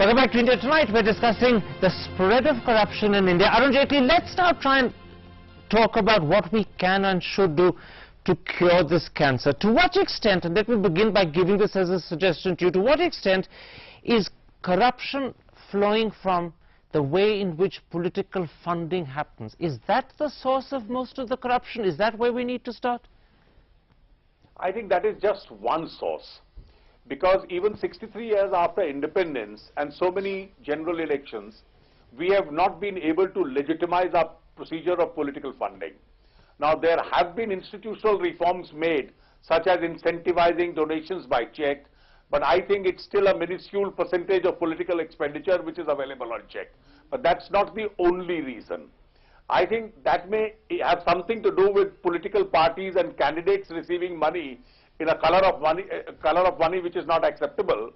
Welcome back to India Tonight. We're discussing the spread of corruption in India. Arun Jaitely, let's now try and talk about what we can and should do to cure this cancer. To what extent, and let me begin by giving this as a suggestion to you, to what extent is corruption flowing from the way in which political funding happens? Is that the source of most of the corruption? Is that where we need to start? I think that is just one source. Because even 63 years after independence and so many general elections, we have not been able to legitimize our procedure of political funding. Now, there have been institutional reforms made, such as incentivizing donations by check, but I think it's still a minuscule percentage of political expenditure which is available on check. But that's not the only reason. I think that may have something to do with political parties and candidates receiving money in a color of money which is not acceptable.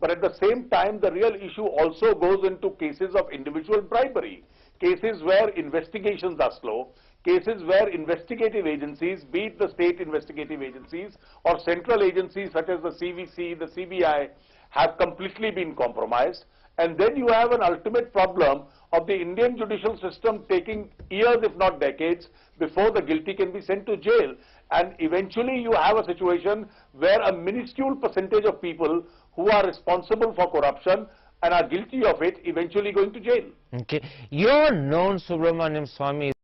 But at the same time, the real issue also goes into cases of individual bribery, cases where investigations are slow, cases where investigative agencies, be it the state investigative agencies or central agencies such as the CVC, the CBI, have completely been compromised. And then you have an ultimate problem of the Indian judicial system taking years, if not decades, before the guilty can be sent to jail. And eventually you have a situation where a minuscule percentage of people who are responsible for corruption and are guilty of it eventually going to jail. Okay. Your known Subramaniam Swamy